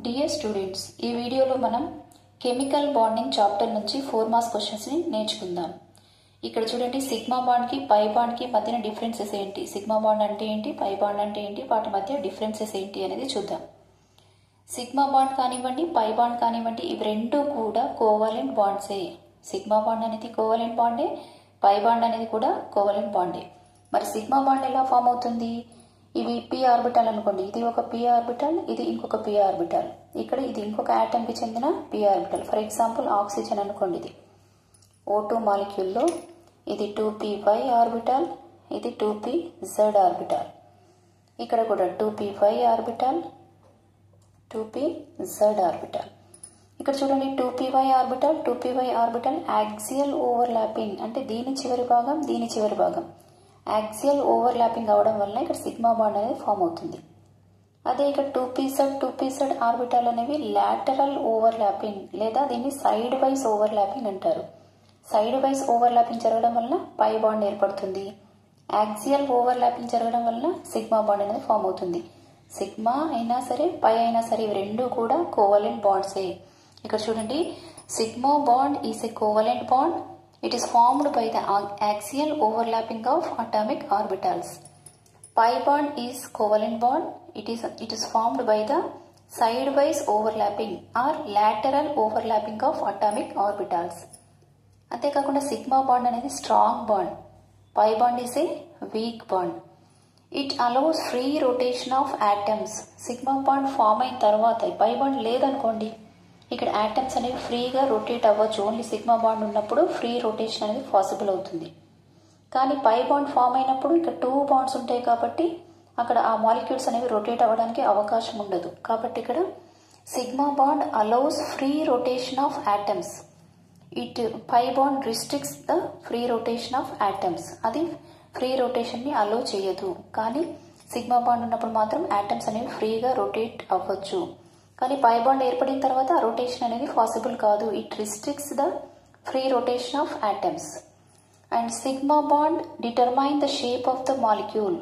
Dear students, ఈ వీడియోలో మనం కెమికల్ బాండింగ్ చాప్టర్ నుంచి 4 మార్క్స్ క్వశ్చన్స్ ని నేర్చుకుందాం. ఇక్కడ చూడండి, సిగ్మా బాండ్ కి పై బాండ్ కి మధ్యన డిఫరెన్సెస్ ఏంటి, సిగ్మా బాండ్ అంటే ఏంటి, పై బాండ్ అంటే ఏంటి, వాటి మధ్య డిఫరెన్సెస్ ఏంటి అనేది చూద్దాం. సిగ్మా బాండ్ కానివ్వండి, పై బాండ్ కానివ్వండి, ఇవి రెండు కూడా కోవలెంట్ బాండ్సే. సిగ్మా బాండ్ అనేది కోవలెంట్ బాండే, పై బాండ్ అనేది కూడా కోవలెంట్ బాండే. మరి సిగ్మా బాండ్ ఎలా ఫామ్ అవుతుంది? ఇవి p ఆర్బిటాల్ అనుకోండి, ఇది ఒక p ఆర్బిటాల్, ఇది ఇంకొక p ఆర్బిటాల్, ఇక్కడ ఇది ఇంకొక ఆటమ్ కి చెందిన p orbital. For example oxygen అనుకోండి, ఇది O2 మాలిక్యూల్లో ఇది 2p5 ఆర్బిటాల్, ఇది 2pz ఆర్బిటాల్, ఇక్కడ కూడా 2p5 ఆర్బిటాల్, 2pz ఆర్బిటాల్. ఇక్కడ చూడండి, 2p5 orbital, 2p5 orbital axial overlapping, అంటే దీని చివరి భాగం దీని చివరి భాగం యాక్సియల్ ఓవర్లాపింగ్ అవడం వల్ల ఇక్కడ సిగ్మా బాండ్ అనేది ఫామ్ అవుతుంది. అదే ఇక్కడ 2pz ఆర్బిటాల్ అనేవి లాటరల్ ఓవర్లాపింగ్, లేదా దీన్ని సైడ్ వైజ్ ఓవర్లాపింగ్ అంటారు. సైడ్ వైజ్ ఓవర్లాపింగ్ జరగడం వల్ల పై బాండ్ ఏర్పడుతుంది. యాక్సియల్ ఓవర్లాపింగ్ జరగడం వల్ల సిగ్మా బాండ్ అనేది ఫామ్ అవుతుంది. సిగ్మా అయినా సరే, పై అయినా సరే, ఇవి రెండు కూడా కోవలెంట్ బాండ్సే. ఇక్కడ చూడండి, sigma bond is A covalent bond. It is formed by the axial overlapping of atomic orbitals. Pi bond is covalent bond. It is formed by the sidewise overlapping or lateral overlapping of atomic orbitals. అంతేకాకుండా sigma bond అనేది strong bond, pi bond is a weak bond. It allows free rotation of atoms. Sigma bond form అయిన తర్వాత పై bond లేదనుకోండి, ఇక్కడ atoms అనేవి ఫ్రీగా rotate అవ్వచ్చు. Only sigma bond ఉన్నప్పుడు ఫ్రీ రొటేషన్ అనేది పాసిబుల్ అవుతుంది. కానీ పై బాండ్ ఫామ్ అయినప్పుడు ఇక్కడ 2 బాండ్స్ ఉంటాయి కాబట్టి అక్కడ ఆ మాలిక్యూల్స్ అనేవి రొటేట్ అవ్వడానికి అవకాశం ఉండదు. కాబట్టి ఇక్కడ sigma bond allows free rotation of atoms. It pi bond restricts the free rotation of atoms. అది ఫ్రీ రొటేషన్ ని అలౌ చేయదు. కానీ సిగ్మా బాండ్ ఉన్నప్పుడు మాత్రం ఆటమ్స్ అనేవి ఫ్రీగా రొటేట్ అవ్వచ్చు. కానీ పై బాండ్ ఏర్పడిన తర్వాత ఆ రొటేషన్ అనేది పాసిబుల్ కాదు. It restricts the free rotation of atoms. And sigma bond determine the shape of the molecule.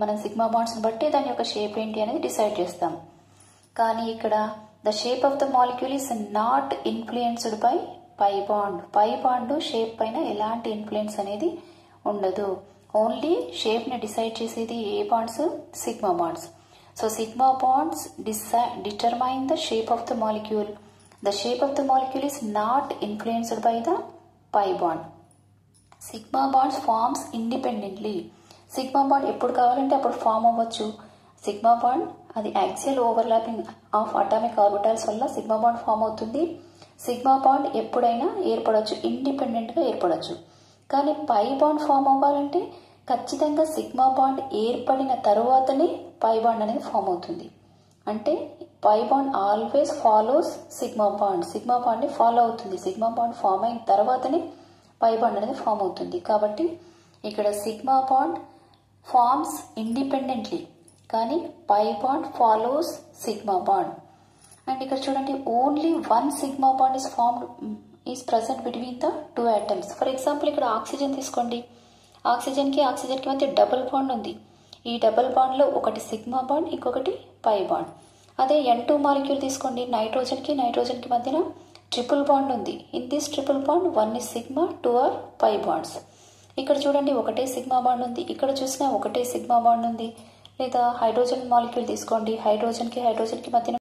మనం సిగ్మా బాండ్స్ బట్టి దాని యొక్క షేప్ ఏంటి అనేది డిసైడ్ చేస్తాం. కానీ ఇక్కడ the shape of the molecule is not influenced by pi bond. Pi bond shape పైన ఎలాంటి ఇన్ఫ్లుయెన్స్ అనేది ఉండదు. ఓన్లీ షేప్ ని డిసైడ్ చేసేది ఏ bonds? Sigma bonds. So sigma bonds determine the shape of the molecule. The shape of the molecule is not influenced by the pi bond. Sigma bonds forms independently. Sigma bond ఎప్పుడు కావాలంటే అప్పుడు form అవ్వచ్చు. Sigma bond అది axial overlapping of atomic orbitals వల్ల sigma bond form అవుతుంది. Sigma bond ఎప్పుడైనా ఏర్పడవచ్చు, independent గా ఏర్పడవచ్చు. కానీ పై బాండ్ ఫామ్ అవ్వాలంటే ఖచ్చితంగా సిగ్మా బాండ్ ఏర్పడిన తరువాతనే పై బాండ్ అనేది ఫామ్ అవుతుంది. అంటే pi bond always follows sigma bond. Sigma bond ని ఫాలో అవుతుంది. సిగ్మా బాండ్ ఫామ్ అయిన తర్వాతనే పై బాండ్ అనేది ఫామ్ అవుతుంది. కాబట్టి ఇక్కడ సిగ్మా బాండ్ ఫార్మ్స్ ఇండిపెండెంట్లీ, కానీ pi bond follows sigma bond. And ఇక్కడ చూడండి, only one sigma bond is present between the 2 atoms. For example ఇక్కడ ఆక్సిజన్ తీసుకోండి. ఆక్సిజన్ కి మధ్య డబుల్ బాండ్ ఉంది. ఈ డబుల్ బాండ్ లో ఒకటి సిగ్మా బాండ్, ఇంకొకటి పై బాండ్. అదే N2 మాలిక్యూల్ తీసుకోండి, నైట్రోజన్ కి మధ్యన ట్రిపుల్ బాండ్ ఉంది. In this triple bond 1 is sigma, 2 are pi bonds. ఇక్కడ చూడండి, ఒకటే సిగ్మా బాండ్ ఉంది, ఇక్కడ చూసినా ఒకటే సిగ్మా బాండ్ ఉంది. లేదా హైడ్రోజన్ మాలిక్యూల్ తీసుకోండి, హైడ్రోజన్ కి మధ్యన